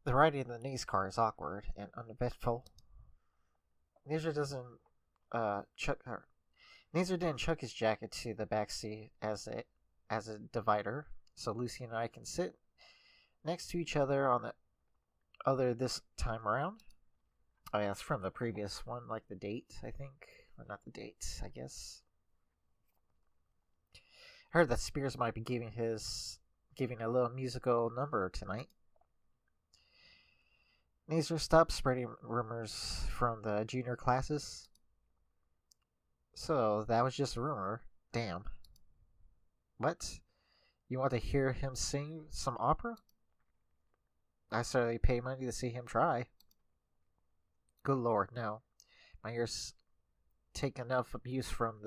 The ride in the Naze car is awkward and uneventful. Nazer doesn't chuck her. Nazer didn't chuck his jacket to the back seat as a divider, so Lucy and I can sit next to each other on the other this time around. Oh yeah, it's from the previous one, like the date, I think. Or not the date, I guess. I heard that Spears might be giving a little musical number tonight. Nazer stopped spreading rumors from the junior classes. So that was just a rumor. Damn. What? You want to hear him sing some opera? I certainly pay money to see him try. Good lord, no. My ears take enough abuse from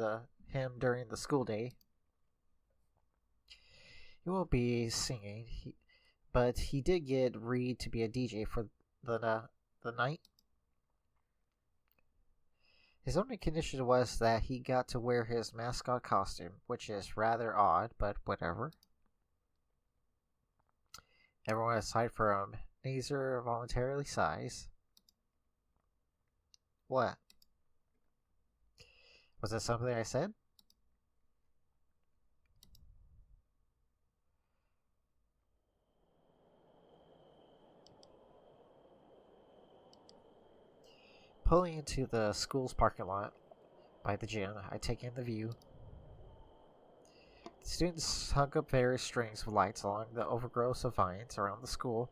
him during the school day. He won't be singing, but he did get Reed to be a DJ for the night. His only condition was that he got to wear his mascot costume, which is rather odd, but whatever. Everyone aside from Nazer voluntarily sighs. What? Was that something I said? Pulling into the school's parking lot by the gym, I take in the view. The students hung up various strings of lights along the overgrowth of vines around the school.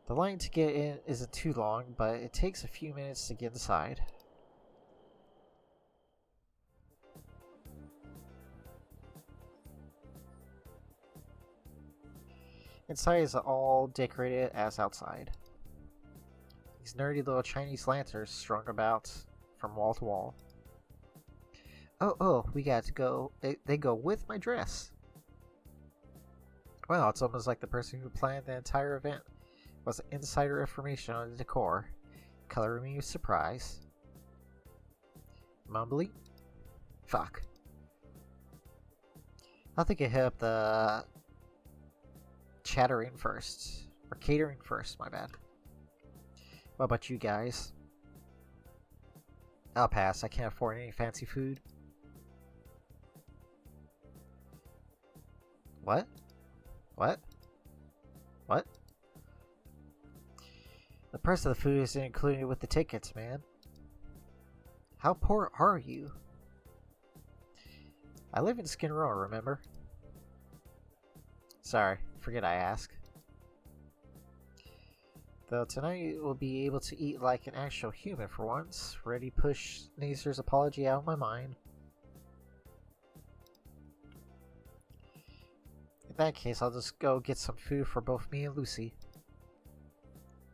The line to get in isn't too long, but it takes a few minutes to get inside. Inside is all decorated as outside. These nerdy little Chinese lanterns strung about from wall to wall. Oh, we got to go. They go with my dress. Well, it's almost like the person who planned the entire event was insider information on the decor, coloring me with surprise. Mumbly? Fuck. I think I hit up the chattering first. Or catering first, my bad. What about you guys? I'll pass. I can't afford any fancy food. What? What? What? The price of the food isn't included with the tickets, man. How poor are you? I live in Skin Row, remember? Sorry, forget I asked. Though tonight we'll be able to eat like an actual human for once. Ready push Nazer's apology out of my mind. In that case, I'll just go get some food for both me and Lucy.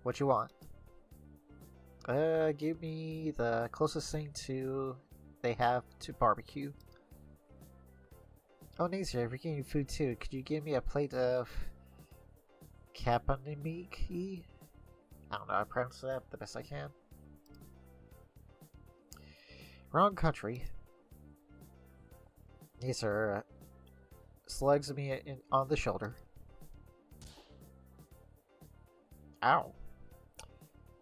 What you want? Give me the closest thing they have to barbecue. Oh, Nazer, if you're getting food too, could you give me a plate of kapanimiki? I don't know, I pronounce that the best I can. Wrong country. Nazer slugs me on the shoulder. Ow.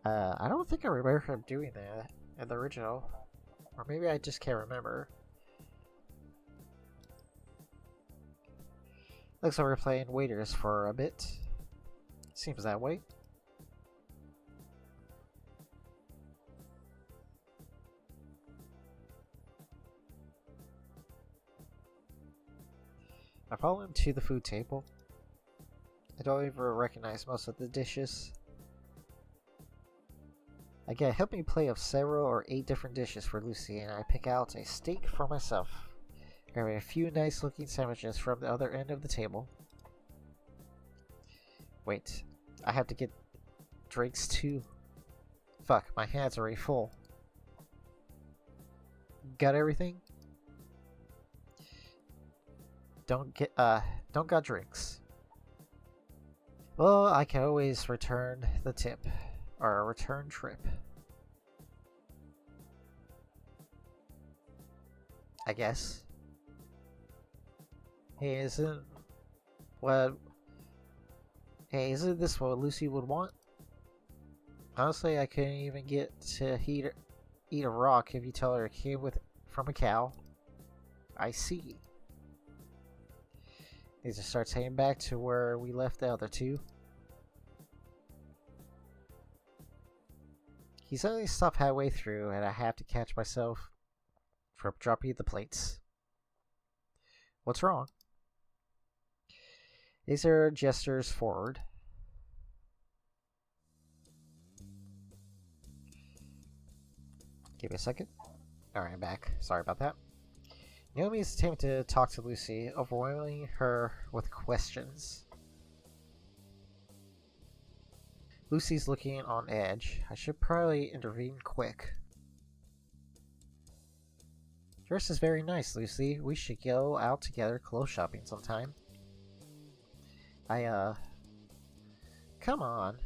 I don't think I remember him doing that in the original. Or maybe I just can't remember. Looks like we're playing waiters for a bit. Seems that way. I follow him to the food table. I don't even recognize most of the dishes. I get a helping plate of several or 8 different dishes for Lucy, and I pick out a steak for myself. Grabbing a few nice looking sandwiches from the other end of the table. Wait, I have to get drinks too. Fuck, my hands are already full. Got everything? Don't got drinks. Well, I can always return the tip. Or a return trip. I guess. Hey, isn't what Hey, isn't this what Lucy would want? Honestly, I couldn't even get to eat a rock if you tell her it came from a cow. I see. Need to start heading back to where we left the other two. He suddenly stopped halfway through, and I have to catch myself from dropping the plates. What's wrong? These are gestures forward. Give me a second. Alright, I'm back. Sorry about that. Naomi is attempting to talk to Lucy, overwhelming her with questions. Lucy's looking on edge. I should probably intervene quick. Yours is very nice, Lucy. We should go out together clothes shopping sometime. Come on.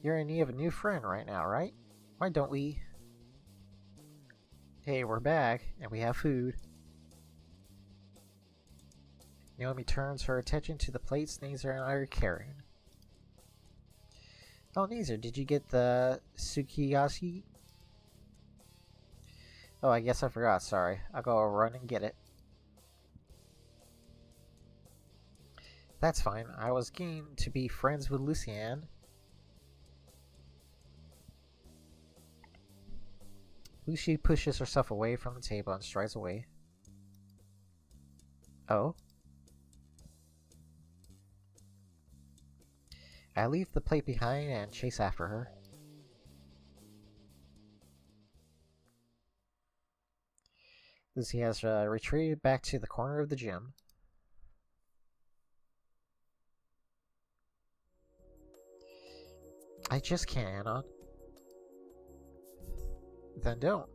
You're in need of a new friend right now, right? Why don't we... Hey, we're back, and we have food. Naomi turns her attention to the plates Neezer and I are carrying. Oh, Neezer, did you get the sukiyaki? Oh, I guess I forgot, sorry. I'll go run and get it. That's fine. I was keen to be friends with Lucianne. Lucy pushes herself away from the table and strides away. Oh? I leave the plate behind and chase after her. Lucy has retreated back to the corner of the gym. I just can't, Anon. Then don't.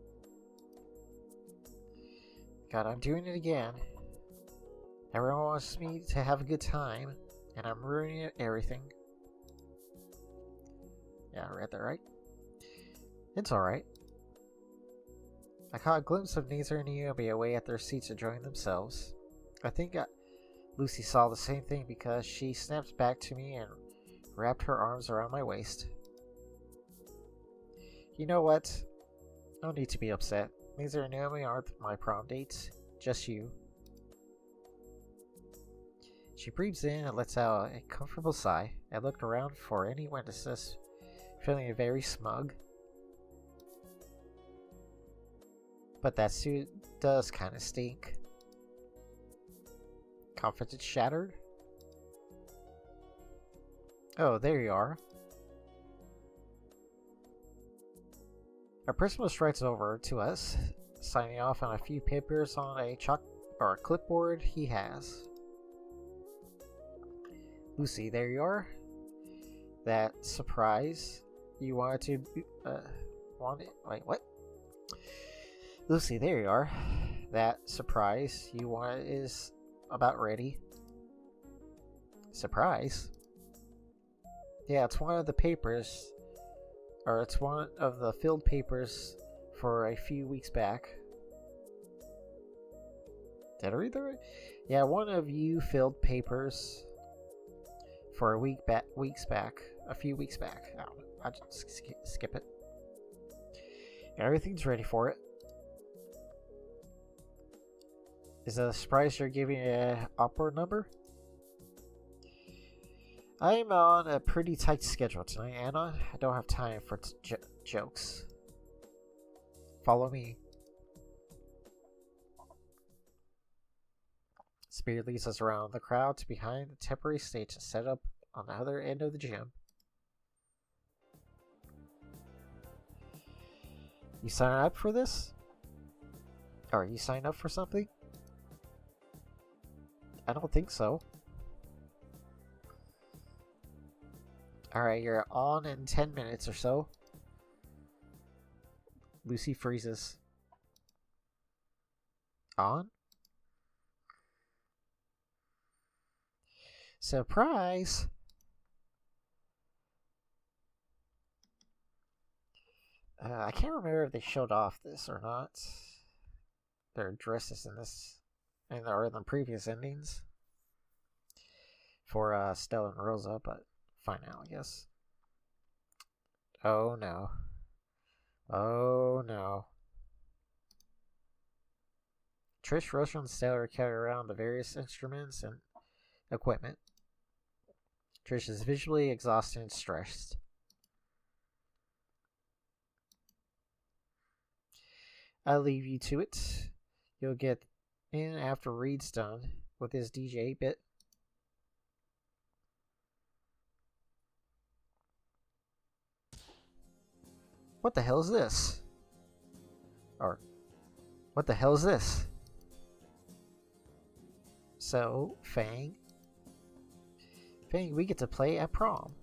God, I'm doing it again. Everyone wants me to have a good time, and I'm ruining everything. Yeah, I read that right. It's alright. I caught a glimpse of Neezer and Naomi away at their seats enjoying themselves. I think Lucy saw the same thing because she snapped back to me and wrapped her arms around my waist. You know what? No need to be upset. Neezer and Naomi aren't my prom dates. Just you. She breathes in and lets out a comfortable sigh. I looked around for any witnesses, feeling very smug. But that suit does kind of stink. Confidence shattered? Oh, there you are. Our principal strides over to us, signing off on a few papers on a clipboard he has. Lucy, there you are. That surprise you wanted to wait, what? Lucy, there you are. That surprise you wanted is about ready. Surprise? Yeah, it's one of the papers, or it's one of the filled papers for a few weeks back. Did I read that right? Yeah, one of you filled papers for a few weeks back. I don't know. I'll just skip it. Everything's ready for it. Is it a surprise you're giving an opera number? I'm on a pretty tight schedule tonight, Anna. I don't have time for jokes. Follow me. Spirit leads us around the crowd to behind the temporary stage set up on the other end of the gym. You sign up for this? Or you sign up for something? I don't think so. Alright, you're on in 10 minutes or so. Lucy freezes. On? Surprise! I can't remember if they showed off this or not. Their dresses in this, or in the previous endings for Stella and Rosa, but fine now, I guess. Oh no. Oh no. Trish rushed on the sailor to carry around the various instruments and equipment. Trish is visually exhausted and stressed. I'll leave you to it. You'll get in after Reed's done with his DJ bit. What the hell is this? Or, what the hell is this? So, Fang, we get to play at prom.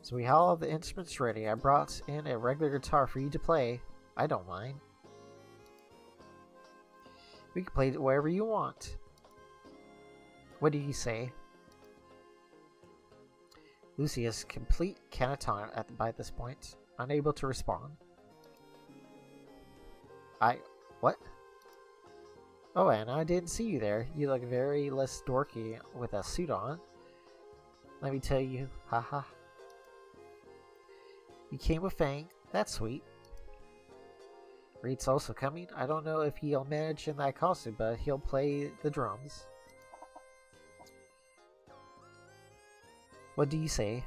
So we have all the instruments ready. I brought in a regular guitar for you to play. I don't mind. We can play it wherever you want. What do you say? Lucy is complete catatonic by this point, unable to respond. What? Oh, Anna, I didn't see you there. You look very less dorky with a suit on. Let me tell you, haha. You came with Fang. That's sweet. Reed's also coming. I don't know if he'll manage in that costume, but he'll play the drums. What do you say?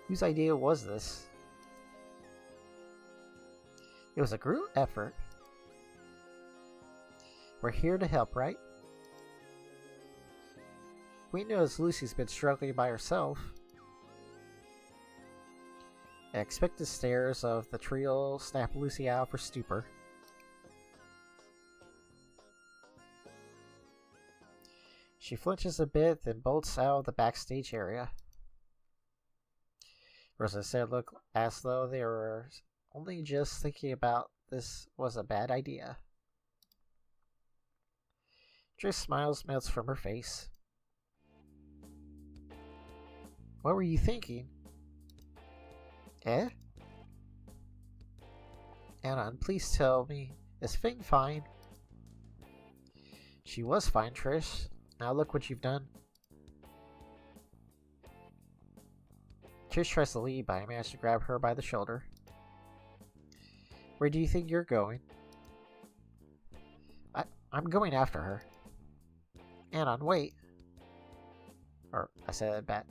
Whose idea was this? It was a group effort. We're here to help, right? We notice Lucy's been struggling by herself. I expect the stares of the trio snap Lucy out for stupor. She flinches a bit, then bolts out of the backstage area. Rosa said, "Look, as though they were only just thinking about this was a bad idea." Trish smiles melts from her face. What were you thinking? Eh? Anna, please tell me, is Fang fine? She was fine, Trish. Now look what you've done. Trish tries to leave, but I manage to grab her by the shoulder. Where do you think you're going? I'm going after her. Anna, wait. Or, I said it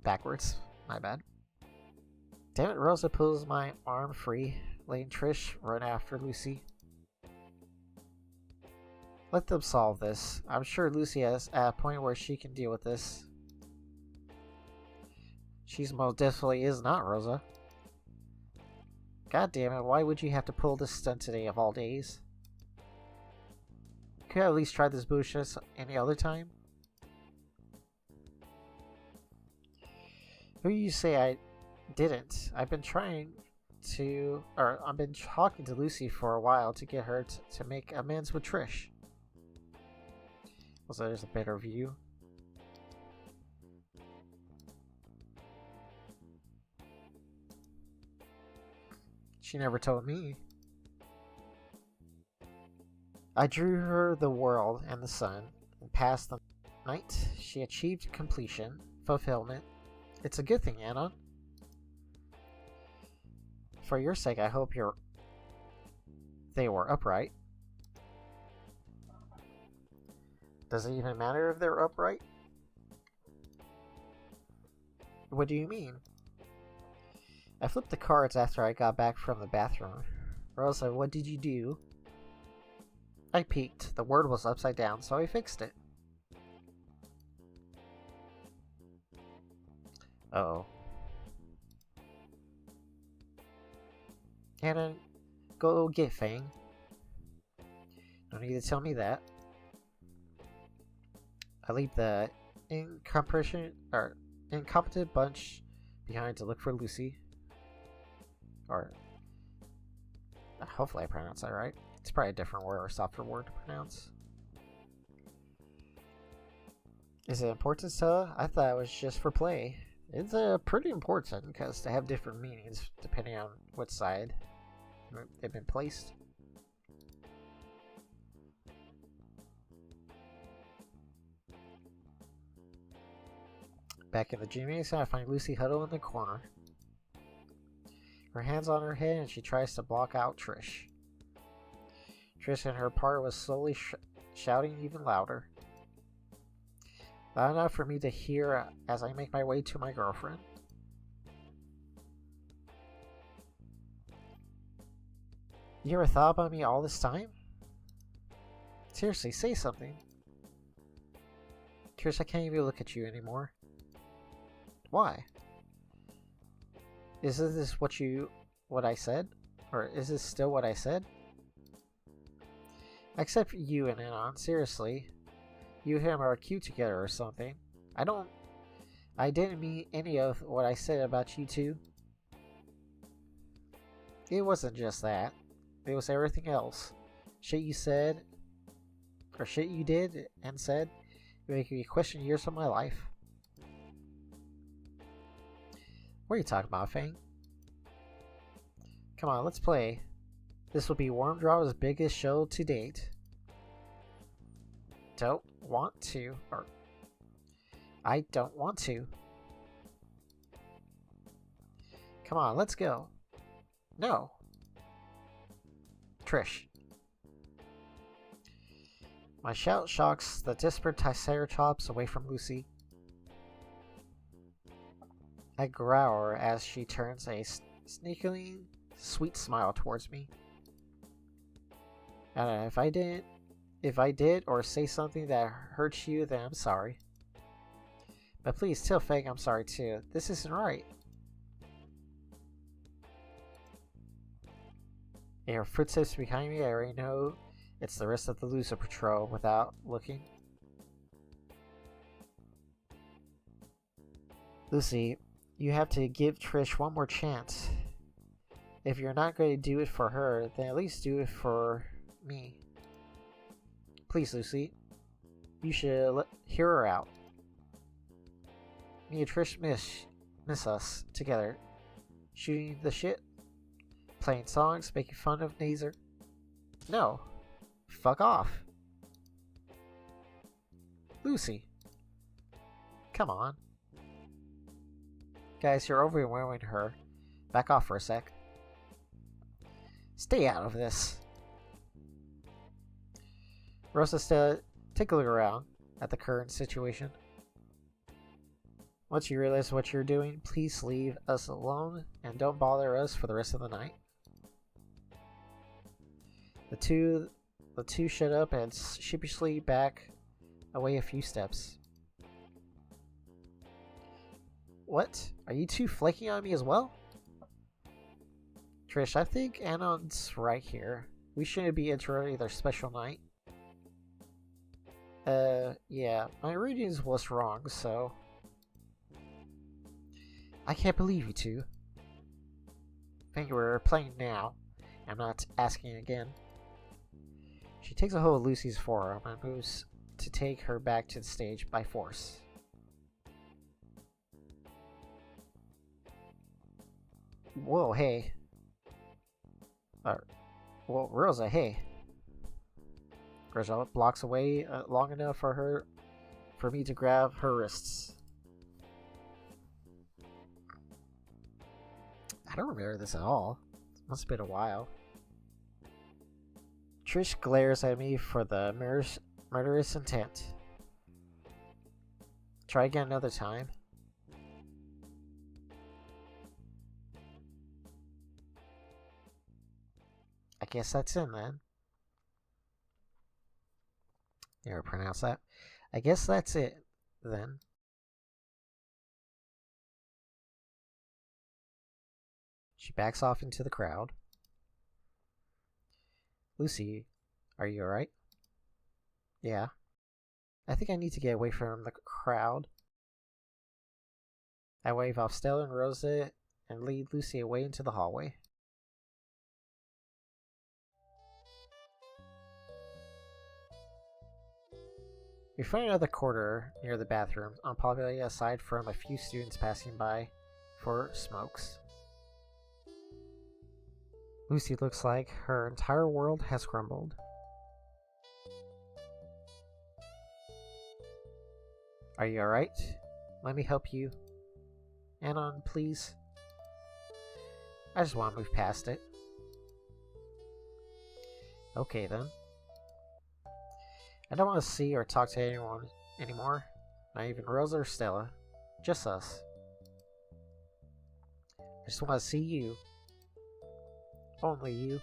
backwards. My bad. Damn it, Rosa pulls my arm free, letting Trish run after Lucy. Let them solve this. I'm sure Lucy is at a point where she can deal with this. She's most definitely is not, Rosa. God damn it, why would you have to pull this stunt today of all days? Could I at least try this bullshit any other time? Who do you say I didn't? I've been talking to Lucy for a while to get her to make amends with Trish. So there's a better view. She never told me. I drew her the world and the sun, and past the night she achieved completion, fulfillment. It's a good thing, Anna. For your sake, I hope they were upright. Does it even matter if they're upright? What do you mean? I flipped the cards after I got back from the bathroom. Rosa, what did you do? I peeked. The word was upside down, so I fixed it. Uh-oh. Anna, go get Fang. Don't need to tell me that. I leave the incompetent bunch behind to look for Lucy. Or, hopefully I pronounce that right. It's probably a different word or a softer word to pronounce. Is it important, Stella? I thought it was just for play. It's pretty important because they have different meanings depending on what side they've been placed. Back in the gymnasium, I find Lucy huddled in the corner. Her hands on her head and she tries to block out Trish. Trish and her partner was slowly shouting even louder. Loud enough for me to hear as I make my way to my girlfriend. You ever thought about me all this time? Seriously, say something. Trish, I can't even look at you anymore. Why? Is this what I said? Or is this still what I said? Except for you and Anon, seriously. You and him are cute together or something. I didn't mean any of what I said about you two. It wasn't just that. It was everything else. Shit you said, or shit you did and said, making me question years of my life. What are you talking about, Fang? Come on, let's play. This will be Worm Draw's biggest show to date. Don't want to, or I don't want to. Come on, let's go. No. Trish. My shout shocks the disparate Triceratops away from Lucy. I growl as she turns a sneakily sweet smile towards me. And if I did or say something that hurts you, then I'm sorry. But please tell Fang I'm sorry too. This isn't right. I hear footsteps behind me. I already know it's the rest of the loser patrol without looking. Lucy, you have to give Trish one more chance. If you're not going to do it for her, then at least do it for me. Please, Lucy. You should hear her out. Me and Trish miss us together. Shooting the shit. Playing songs, making fun of Nazer. No. Fuck off. Lucy. Come on. Guys, you're overwhelming her. Back off for a sec. Stay out of this. Rosa, take a look around at the current situation. Once you realize what you're doing, please leave us alone and don't bother us for the rest of the night. The two shut up and sheepishly back away a few steps. What? Are you two flaking on me as well? Trish, I think Anon's right here. We shouldn't be interrupting their special night. Yeah, my readings was wrong, so... I can't believe you two. I think we're playing now. I'm not asking again. She takes a hold of Lucy's forearm and moves to take her back to the stage by force. Whoa, hey. Well, Rosa, hey. Rosa blocks away long enough for me to grab her wrists. I don't remember this at all. It must have been a while. Trish glares at me for the murderous intent. Try again another time. I guess that's in then. Never pronounce that. I guess that's it then. She backs off into the crowd. Lucy, are you alright? Yeah. I think I need to get away from the crowd. I wave off Stella and Rosa and lead Lucy away into the hallway. We find another quarter near the bathroom, unpopular aside from a few students passing by for smokes. Lucy looks like her entire world has crumbled. Are you alright? let me help you. Anon, please. I just want to move past it. Okay then. I don't want to see or talk to anyone anymore. Not even Rosa or Stella. Just us. I just want to see you. Only you.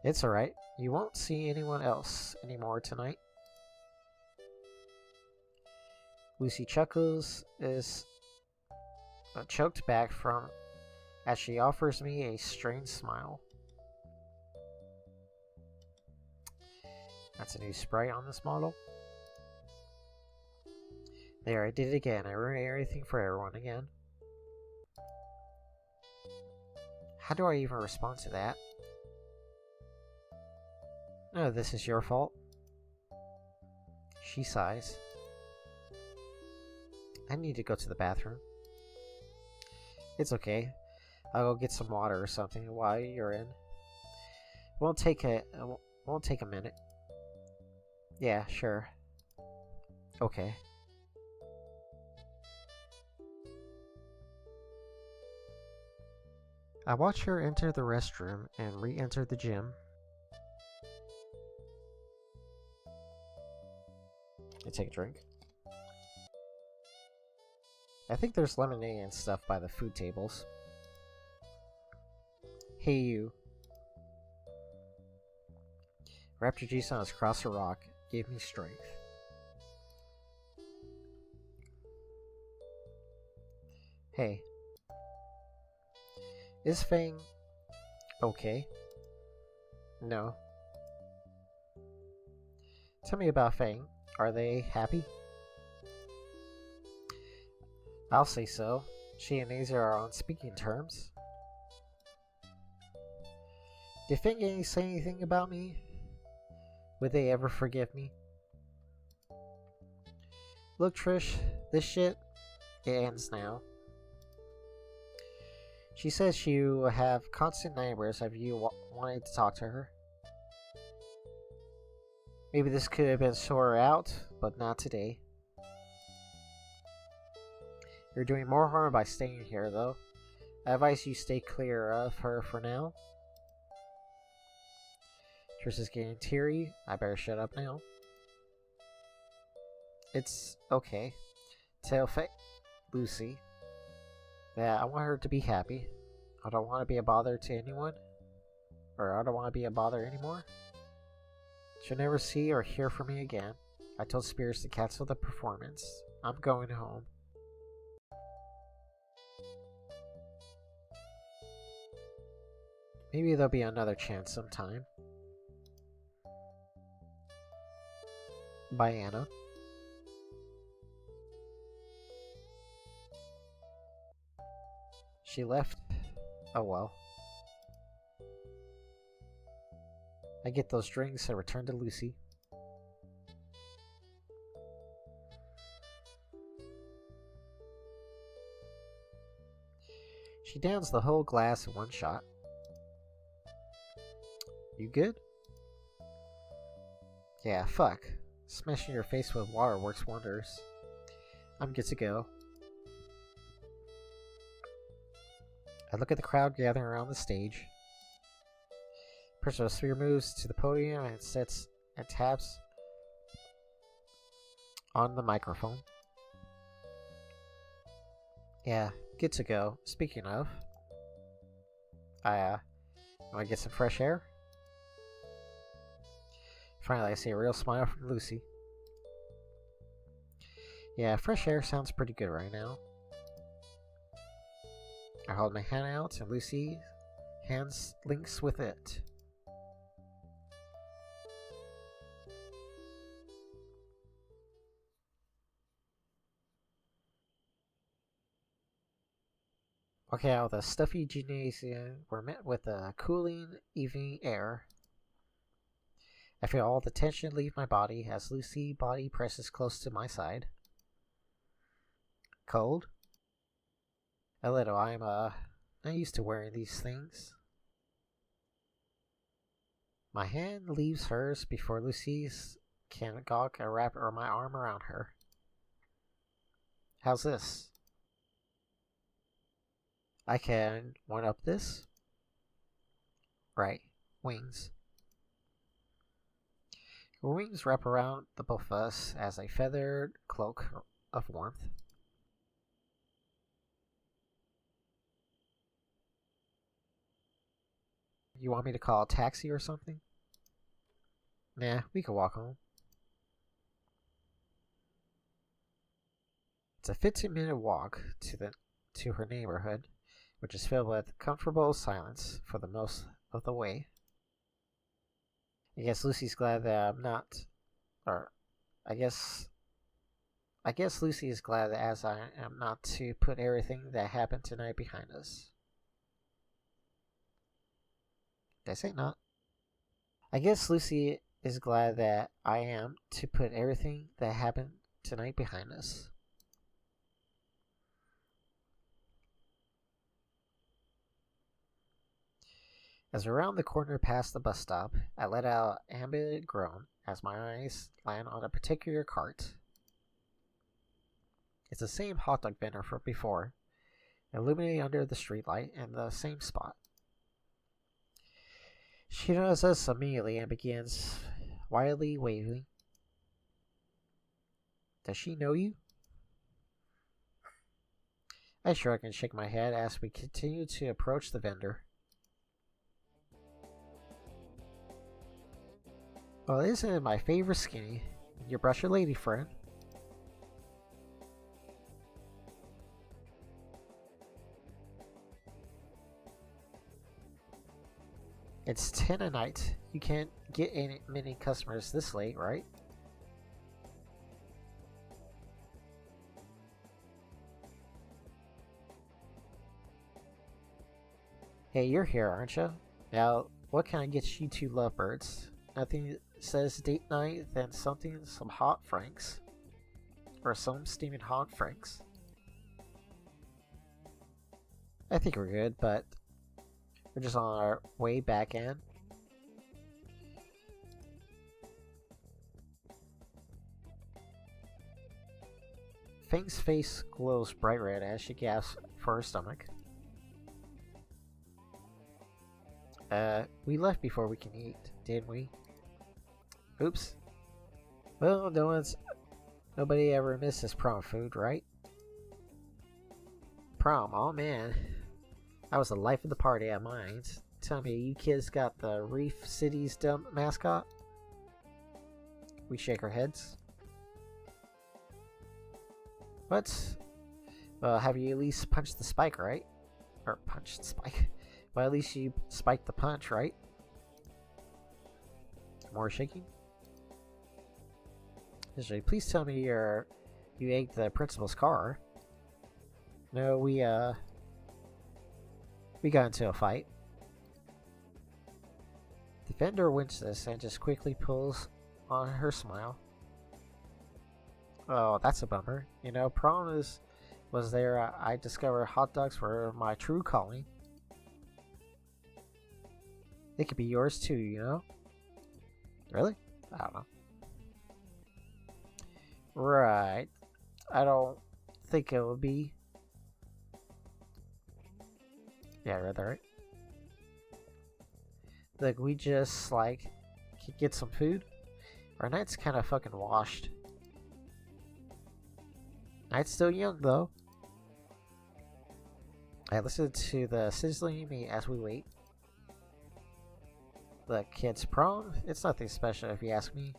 It's alright. You won't see anyone else anymore tonight. Lucy chuckles is choked back from as she offers me a strange smile. That's a new sprite on this model. There, I did it again. I ruined everything for everyone again. How do I even respond to that? No, this is your fault. She sighs. I need to go to the bathroom. It's okay. I'll go get some water or something while you're in. Won't take a minute. Yeah, sure. Okay. I watch her enter the restroom and re-enter the gym. I take a drink. I think there's lemonade and stuff by the food tables. Hey you. Wrapped your juice on us across a rock. Gave me strength. Hey. Is Fang okay? No. Tell me about Fang. Are they happy? I'll say so. She and Azer are on speaking terms. Did Fang say anything about me? Would they ever forgive me? Look, Trish, this shit, it ends now. She says she will have constant nightmares of you wanting to talk to her. Maybe this could have been sorted out, but not today. You're doing more harm by staying here, though. I advise you stay clear of her for now. Trish is getting teary. I better shut up now. It's okay. Tell Lucy that I want her to be happy. I don't want to be a bother to anyone. Or I don't want to be a bother anymore. She'll never see or hear from me again. I told Spears to cancel the performance. I'm going home. Maybe there'll be another chance sometime. By Anna. She left. Oh well. I get those drinks and return to Lucy. She downs the whole glass in one shot. You good? Yeah, fuck. Smashing your face with water works wonders. I'm good to go. I look at the crowd gathering around the stage. Personal Sphere moves to the podium and sits and taps on the microphone. Yeah, good to go. Speaking of, want to get some fresh air? Finally, I see a real smile from Lucy. Yeah, fresh air sounds pretty good right now. I hold my hand out and Lucy hands links with it. Okay, out of the stuffy gymnasium, we're met with a cooling evening air. I feel all the tension leave my body as Lucy's body presses close to my side. Cold? A little. I'm not used to wearing these things. My hand leaves hers before Lucy's can gawk and wrap my arm around her. How's this? I can one up this? Right. Wings. Her wings wrap around the both of us as a feathered cloak of warmth. You want me to call a taxi or something? Nah, we can walk home. It's a 15-minute walk to her neighborhood, which is filled with comfortable silence for the most of the way. I guess Lucy's glad that I'm not, or I guess Lucy is glad that as I am not to put everything that happened tonight behind us. Did I say not? I guess Lucy is glad that I am to put everything that happened tonight behind us. As we're around the corner past the bus stop, I let out an ambient groan as my eyes land on a particular cart. It's the same hot dog vendor from before, illuminating under the streetlight in the same spot. She knows us immediately and begins wildly waving. Does she know you? I shrug and shake my head as we continue to approach the vendor. Well, isn't it my favorite skinny? You brush your lady friend. It's 10 at night. You can't get many customers this late, right? Hey, you're here, aren't you? Now, what can I get you two lovebirds? Nothing says date night than some hot franks. Or some steaming hot franks. I think we're good, but we're just on our way back in. Fang's face glows bright red as she gasps for her stomach. We left before we can eat, didn't we? Oops. Well, nobody ever misses prom food, right? Prom, oh man. That was the life of the party at mine. Tell me, you kids got the Reef City's dumb mascot? We shake our heads. What? Well, have you at least punched the spike, right? Or punched the spike. Well, at least you spiked the punch, right? More shaking? History, please tell me you egged the principal's car. No, we got into a fight. The vendor winces and just quickly pulls on her smile. Oh, that's a bummer. You know, prom was there. I discovered hot dogs were my true calling. They could be yours too, you know? Really? I don't know. Right. I don't think it would be. Yeah, I read that right. Look, we just, could get some food. Our night's kind of fucking washed. Night's still young, though. I listen to the sizzling meat as we wait. Look, kids, prom, it's nothing special if you ask me.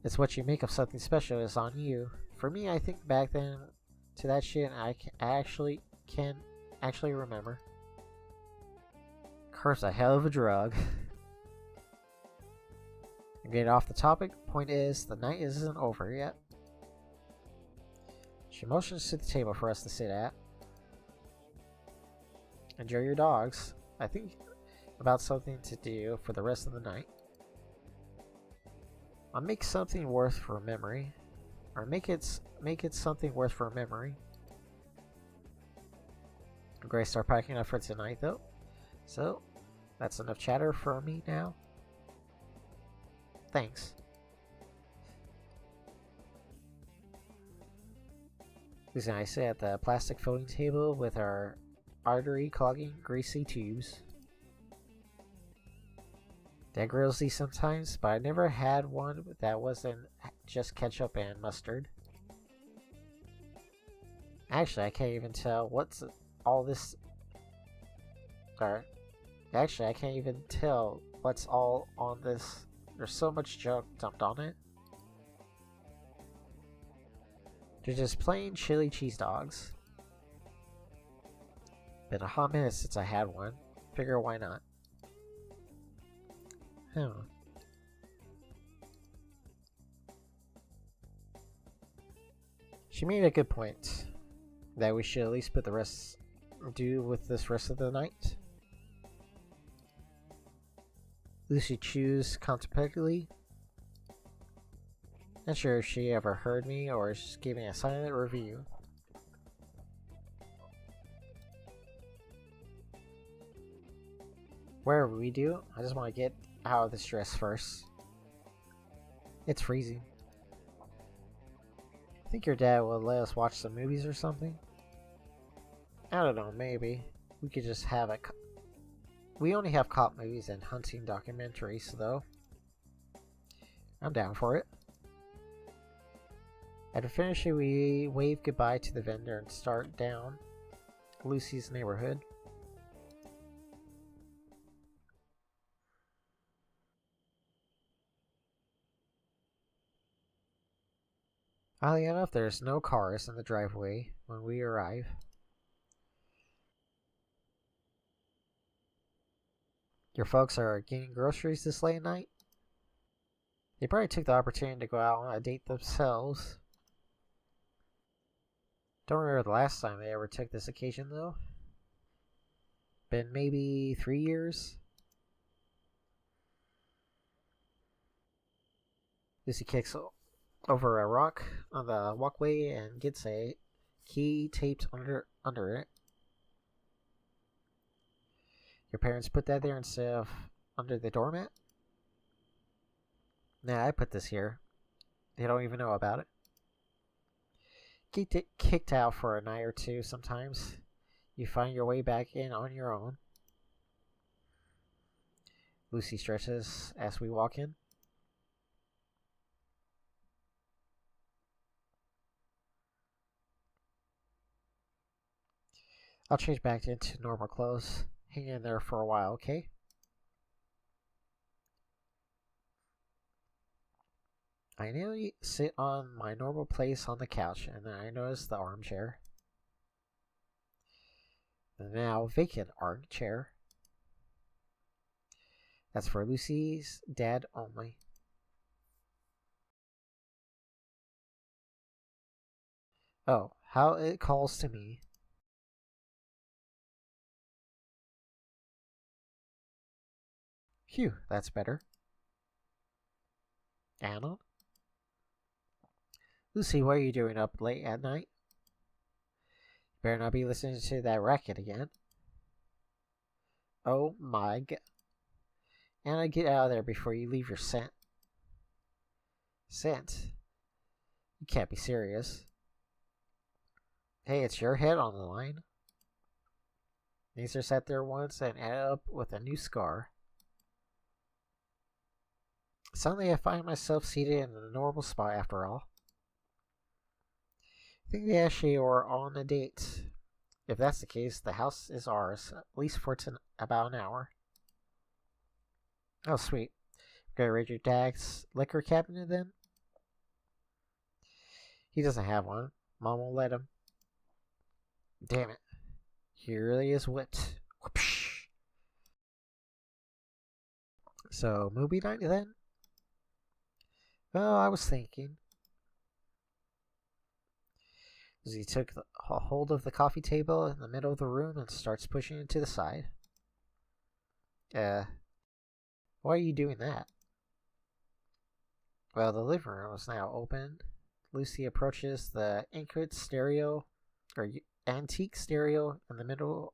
It's what you make of something special is on you. For me, I think back then to that shit and I can actually remember. Car's a hell of a drug. Getting off the topic, point is, the night isn't over yet. She motions to the table for us to sit at. Enjoy your dogs. I think about something to do for the rest of the night. I'll make something worth for memory. Or make it something worth for memory. I'm going to start packing up for tonight though. So, that's enough chatter for me now. Thanks. Lucy and I sit at the plastic folding table with our artery clogging greasy tubes. Dad grills these sometimes, but I never had one that wasn't just ketchup and mustard. Actually, I can't even tell what's all this. Or, actually, I can't even tell what's all on this. There's so much junk dumped on it. They're just plain chili cheese dogs. Been a hot minute since I had one. Figure why not? She made a good point that we should at least put the rest do with this rest of the night. Lucy chews contemplatively. Not sure if she ever heard me or is just giving a silent review. Wherever we do, I just want to get out of this dress first. It's freezing. I think your dad will let us watch some movies or something. I don't know, maybe. We could just have a... We only have cop movies and hunting documentaries, though. I'm down for it. After finishing, we wave goodbye to the vendor and start down Lucy's neighborhood. Oddly enough, there's no cars in the driveway when we arrive. Your folks are getting groceries this late at night? They probably took the opportunity to go out on a date themselves. Don't remember the last time they ever took this occasion, though. Been maybe 3 years? Lucy kicks over a rock on the walkway and gets a key taped under it. Your parents put that there instead of under the doormat? Nah, I put this here. They don't even know about it. Get kicked out for a night or two sometimes. You find your way back in on your own. Lucy stretches as we walk in. I'll change back into normal clothes. Hang in there for a while, okay? I nearly sit on my normal place on the couch, and then I notice the armchair. The now vacant armchair. That's for Lucy's dad only. Oh, how it calls to me. Phew, that's better. Anna? Lucy, what are you doing up late at night? You better not be listening to that racket again. Oh my god. Anna, get out of there before you leave your scent. Scent? You can't be serious. Hey, it's your head on the line. These are sat there once and added up with a new scar. Suddenly I find myself seated in a normal spot after all. I think they actually are on a date. If that's the case, the house is ours, at least for about an hour. Oh, sweet. Gonna raid your dad's liquor cabinet then? He doesn't have one. Mom won't let him. Damn it. He really is whipped. Whoopsh. So, movie night then? Well, I was thinking. He took a hold of the coffee table in the middle of the room and starts pushing it to the side. Why are you doing that? Well, the living room is now open. Lucy approaches the antique stereo in the middle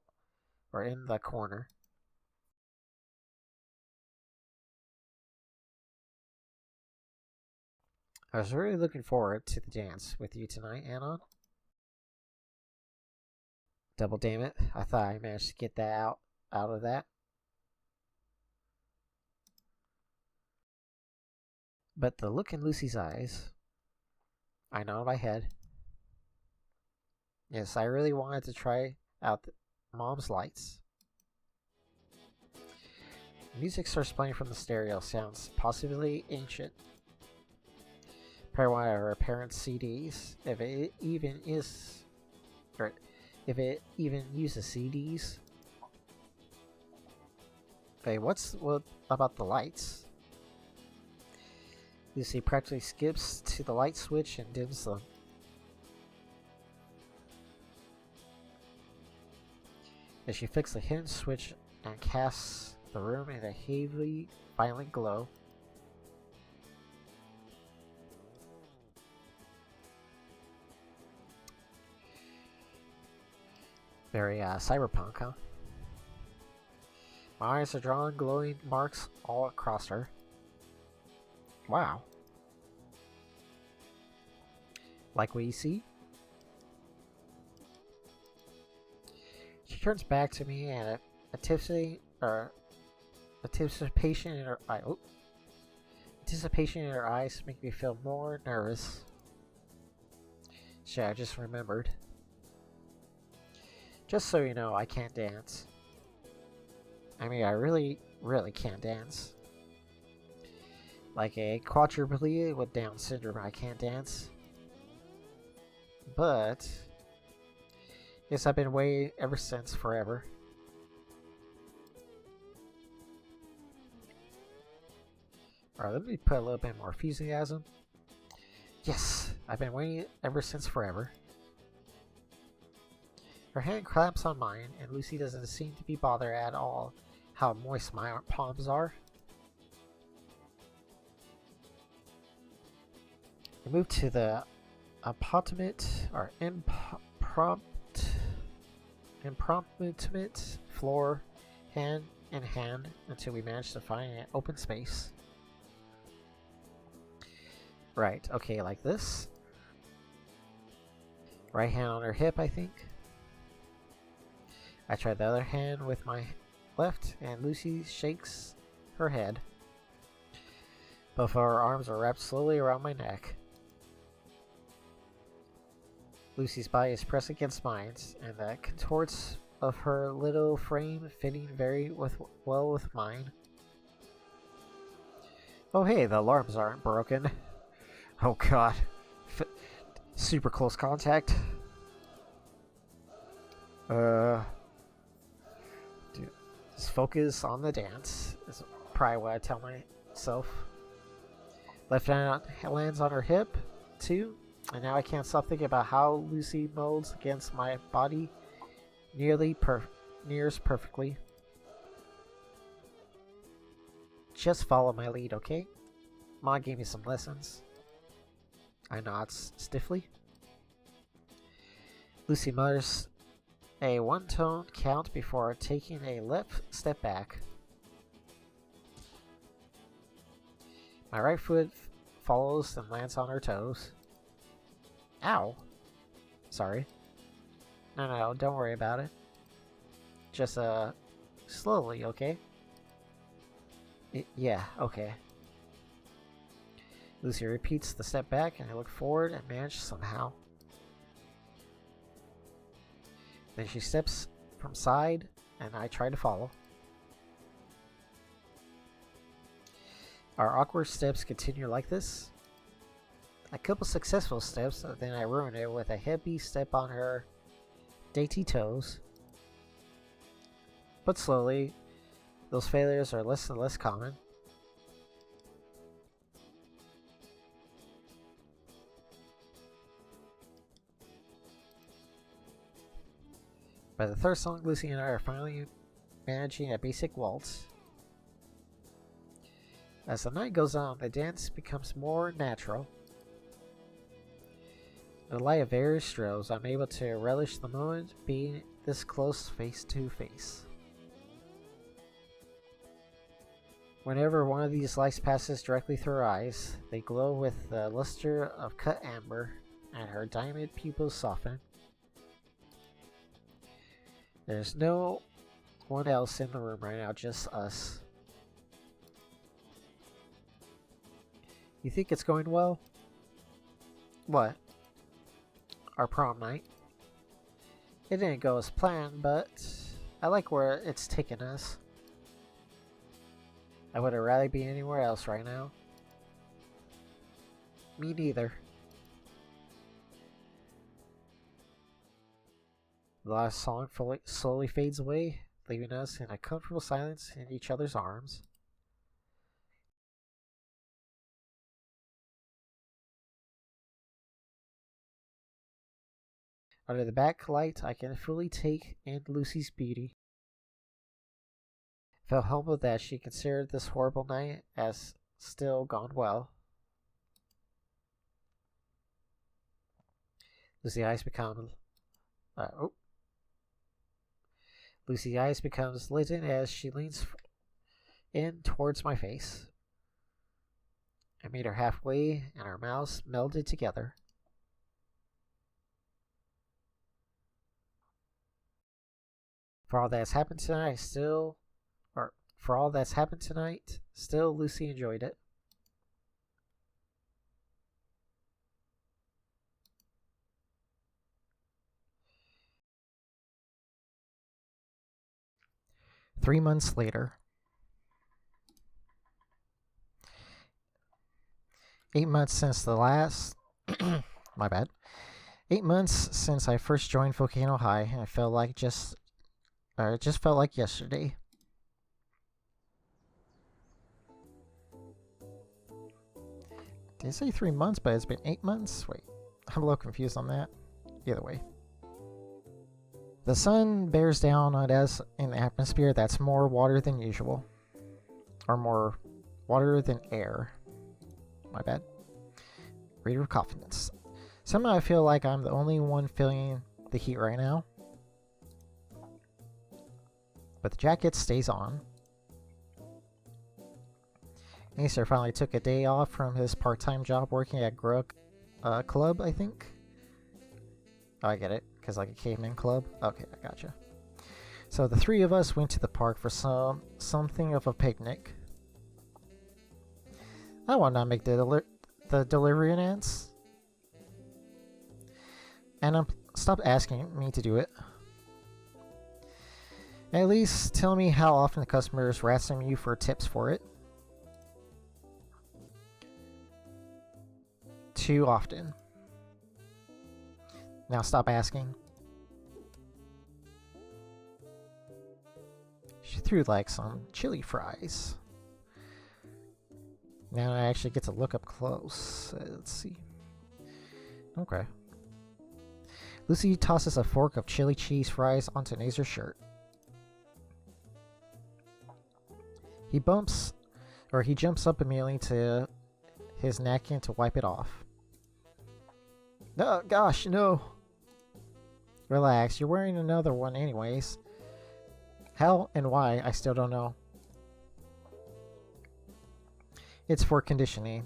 or in the corner. I was really looking forward to the dance with you tonight, Anon. Double damn it. I thought I managed to get that out of that. But the look in Lucy's eyes, I know in my head. Yes, I really wanted to try out Mom's lights. Music starts playing from the stereo. Sounds possibly ancient. Probably one of our parents' CDs, if it even is, or if it even uses CDs. Okay, what about the lights? Lucy practically skips to the light switch and dims them. As she flicks the hidden switch and casts the room in a heavy, violent glow. Very cyberpunk, huh? My eyes are drawing glowing marks all across her. Wow. Like what you see? She turns back to me and anticipation in her eye. Oh. Anticipation in her eyes make me feel more nervous. Shit, I just remembered. Just so you know, I can't dance. I mean, I really can't dance. Like a quadriplegic with Down syndrome, I can't dance. But yes, I've been waiting ever since forever. Alright, let me put a little bit more enthusiasm. Yes, I've been waiting ever since forever. Her hand clamps on mine, and Lucy doesn't seem to be bothered at all how moist my palms are. We move to the impromptu floor, hand in hand, until we manage to find an open space. Right, okay, like this. Right hand on her hip, I think. I try the other hand with my left, and Lucy shakes her head. Both of our arms are wrapped slowly around my neck. Lucy's body is pressed against mine, and the contours of her little frame fitting very well with mine. Oh hey, the alarms aren't broken. Oh god. Super close contact. Dude, just focus on the dance is probably what I tell myself. Left hand lands on her hip, too. And now I can't stop thinking about how Lucy molds against my body nears perfectly. Just follow my lead, okay? Mom gave me some lessons. I nod stiffly. Lucy mutters a one-tone count before taking a left step back. My right foot follows and lands on her toes. Ow. Sorry. No, don't worry about it. Just, slowly, okay? Yeah, okay. Lucy repeats the step back, and I look forward and manage somehow. Then she steps from side, and I try to follow. Our awkward steps continue like this. A couple successful steps, then I ruin it with a heavy step on her dainty toes. But slowly, those failures are less and less common. By the third song, Lucy and I are finally managing a basic waltz. As the night goes on, the dance becomes more natural. In the light of various strobes, I'm able to relish the moment being this close face to face. Whenever one of these lights passes directly through her eyes, they glow with the luster of cut amber, and her diamond pupils soften. There's no one else in the room right now, just us. You think it's going well? What? Our prom night? It didn't go as planned, but I like where it's taken us. I would have rather be anywhere else right now. Me neither. The last song slowly fades away, leaving us in a comfortable silence in each other's arms. Under the backlight, I can fully take in Lucy's beauty. Felt humbled that she considered this horrible night as still gone well. Lucy's eyes become Lucy's eyes becomes lit as she leans in towards my face. I meet her halfway, and our mouths melded together. For all that's happened tonight, still Lucy enjoyed it. Three months later. 8 months since the last... my bad. 8 months since I first joined Volcano High, and it just felt like yesterday. Did I say 3 months, but it's been 8 months? Wait, I'm a little confused on that. Either way. The sun bears down on us in the atmosphere that's more water than usual. Or more water than air. My bad. Reader of confidence. Somehow I feel like I'm the only one feeling the heat right now. But the jacket stays on. Acer finally took a day off from his part-time job working at Grug Club, I think. Oh, I get it. Because like a caveman club. Okay, I gotcha. So the three of us went to the park for something of a picnic. I want to make the delivery announcement. And stop asking me to do it. At least tell me how often the customer is ransoming you for tips for it. Too often. Now stop asking. She threw like some chili fries. Now I actually get to look up close. Let's see. Okay. Lucy tosses a fork of chili cheese fries onto Nazer's shirt. He jumps up immediately to his napkin to wipe it off. No, gosh, no. Relax, you're wearing another one anyways. How and why, I still don't know. It's for conditioning.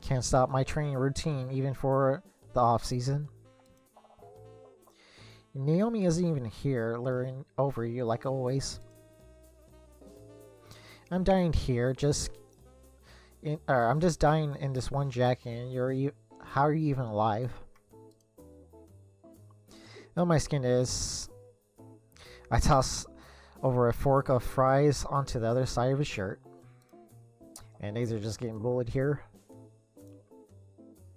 Can't stop my training routine even for the off season. Naomi isn't even here, luring over you like always. I'm dying here, I'm just dying in this one jacket, and how are you even alive? Oh, my skin is... I toss over a fork of fries onto the other side of his shirt. And these are just getting bullied here.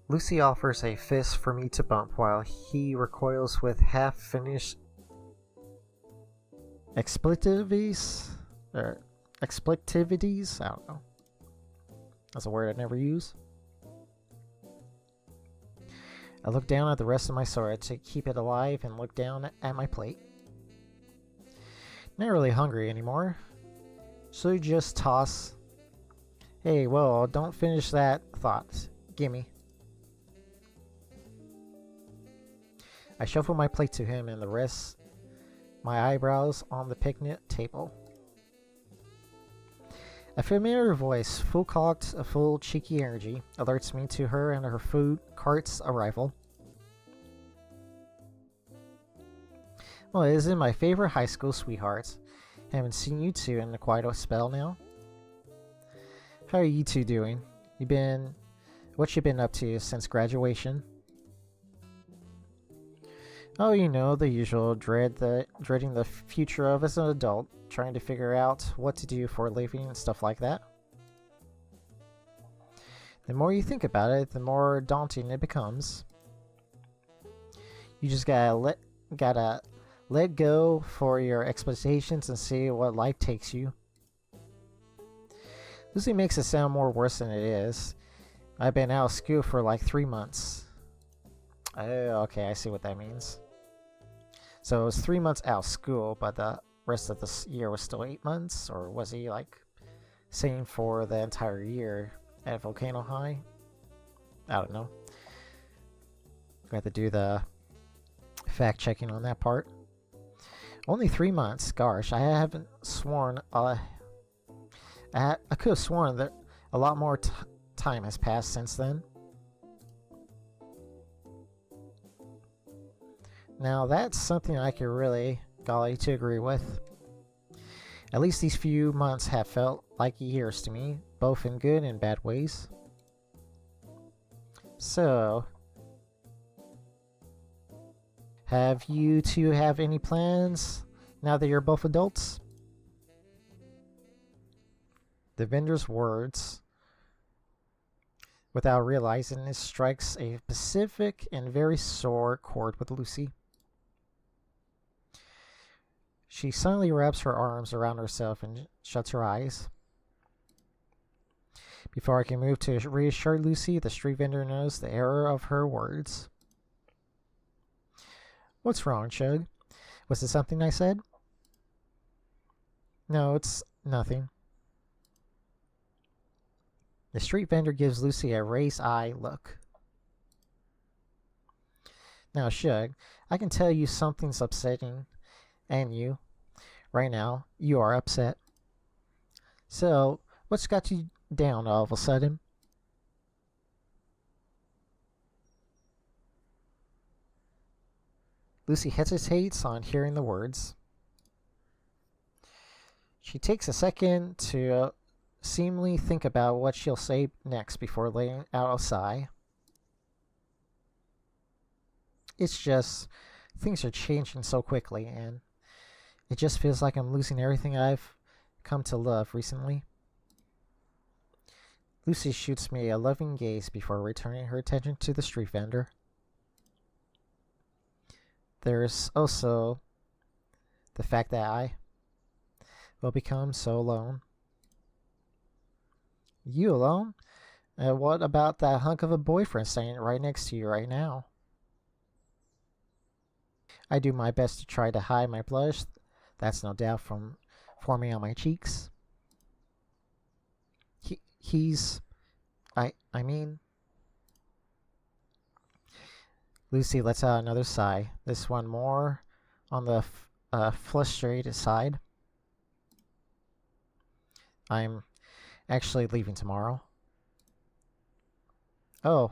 Lucy offers a fist for me to bump while he recoils with half-finished expletives? Expletivities? I don't know. That's a word I never use. I look down at the rest of my sword to keep it alive and look down at my plate. Not really hungry anymore. So you just toss... Hey, well, don't finish that thought. Gimme. I shuffle my plate to him and the rest my eyebrows on the picnic table. A familiar voice, full cocked, full cheeky energy, alerts me to her and her food cart's arrival. Well, it is in my favorite high school sweethearts. Haven't seen you two in quite a spell now. How are you two doing? What you been up to since graduation? Oh, you know, the usual dreading the future of as an adult, trying to figure out what to do for a living and stuff like that. The more you think about it, the more daunting it becomes. You just gotta let go for your expectations and see what life takes you. Lucy makes it sound more worse than it is. I've been out of school for like 3 months. Oh, okay, I see what that means. So it was 3 months out of school, but the rest of the year was still 8 months? Or was he like saying for the entire year at Volcano High? I don't know. I have to do the fact checking on that part. Only 3 months. Gosh, I haven't sworn. I could have sworn that a lot more time has passed since then. Now that's something I could really golly to agree with. At least these few months have felt like years to me, both in good and bad ways. So, have you two have any plans now that you're both adults? The vendor's words, without realizing it, strikes a specific and very sore chord with Lucy. She suddenly wraps her arms around herself and shuts her eyes. Before I can move to reassure Lucy, the street vendor knows the error of her words. What's wrong, Chug? Was it something I said? No, it's nothing. The street vendor gives Lucy a raised eye look. Now, Shug, I can tell you something's upsetting, and you, right now, you are upset. So, what's got you down all of a sudden? Lucy hesitates on hearing the words. She takes a second to seemingly think about what she'll say next before letting out a sigh. It's just, things are changing so quickly, and it just feels like I'm losing everything I've come to love recently. Lucy shoots me a loving gaze before returning her attention to the street vendor. There's also the fact that I will become so alone. You alone? What about that hunk of a boyfriend standing right next to you right now? I do my best to try to hide my blush. That's no doubt from forming on my cheeks. I mean... Lucy lets out another sigh, this one more on the frustrated side. I'm actually leaving tomorrow. Oh,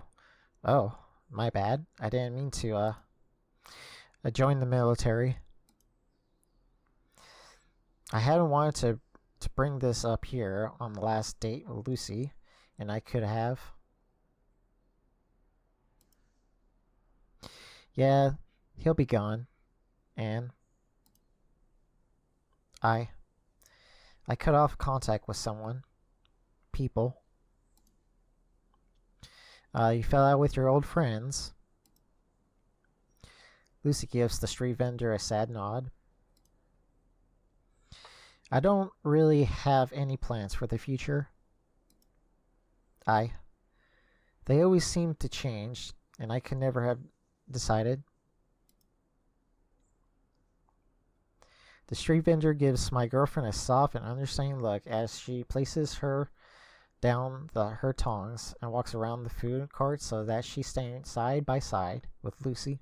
my bad. I didn't mean to join the military. I hadn't wanted to bring this up here on the last date with Lucy, and I could have. Yeah, he'll be gone, and I cut off contact with people. You fell out with your old friends. Lucy gives the street vendor a sad nod. I don't really have any plans for the future. They always seem to change, and I could never have decided. The street vendor gives my girlfriend a soft and understanding look as she places her down her tongs and walks around the food cart so that she's staying side by side with Lucy.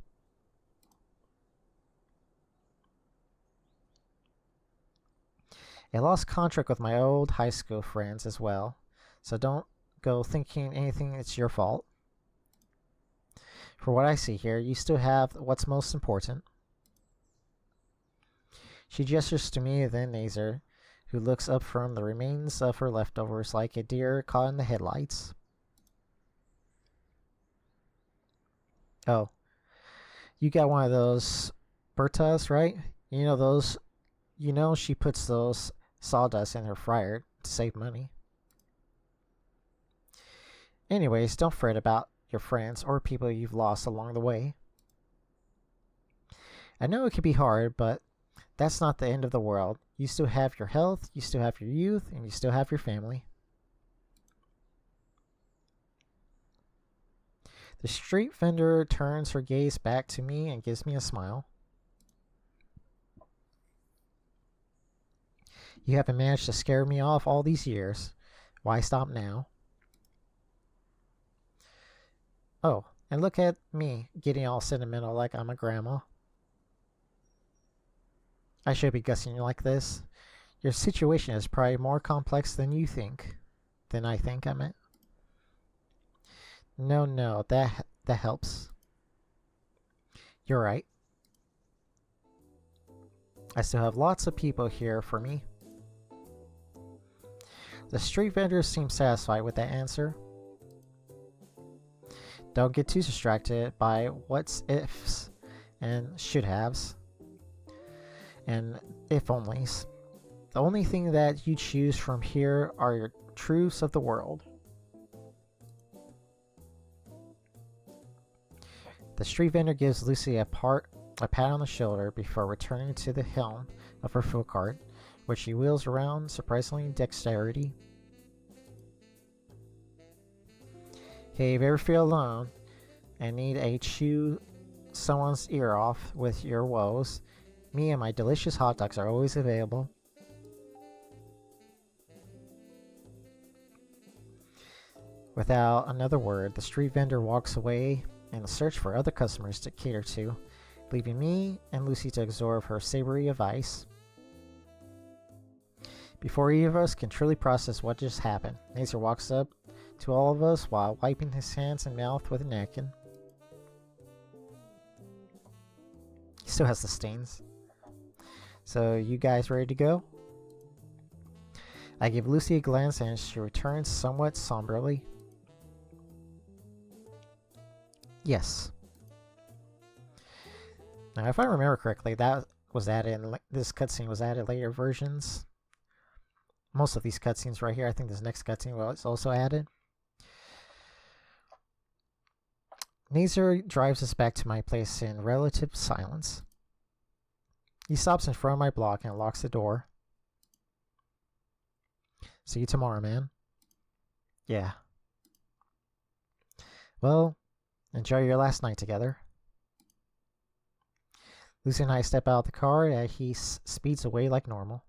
I lost contact with my old high school friends as well, so don't go thinking anything it's your fault. For what I see here, you still have what's most important. She gestures to me, then Nazer, who looks up from the remains of her leftovers like a deer caught in the headlights. Oh, you got one of those Bertas, right? You know those. You know she puts those sawdust in her fryer to save money. Anyways, don't fret about your friends or people you've lost along the way. I know it can be hard, but that's not the end of the world. You still have your health, you still have your youth, and you still have your family. The street vendor turns her gaze back to me and gives me a smile. You haven't managed to scare me off all these years. Why stop now? Oh, and look at me getting all sentimental like I'm a grandma. I should be guessing like this. Your situation is probably more complex than you think. Than I think, I meant. No, that helps. You're right. I still have lots of people here for me. The street vendor seems satisfied with that answer. Don't get too distracted by what's ifs and should haves and if onlys. The only thing that you choose from here are your truths of the world. The street vendor gives Lucy a pat on the shoulder before returning to the helm of her food cart, which she wheels around surprisingly dexterity. Hey, if you ever feel alone and need a chew someone's ear off with your woes, me and my delicious hot dogs are always available. Without another word, the street vendor walks away in the search for other customers to cater to, leaving me and Lucy to absorb her savory advice. Before either of us can truly process what just happened, Nazer walks up to all of us while wiping his hands and mouth with a napkin. He still has the stains. So, you guys ready to go? I give Lucy a glance and she returns somewhat somberly. Yes. Now, if I remember correctly, that was added in, this cutscene was added later versions. Most of these cutscenes right here, I think this next cutscene was also added. Nazer drives us back to my place in relative silence. He stops in front of my block and locks the door. See you tomorrow, man. Yeah. Well, enjoy your last night together. Lucy and I step out of the car and he speeds away like normal.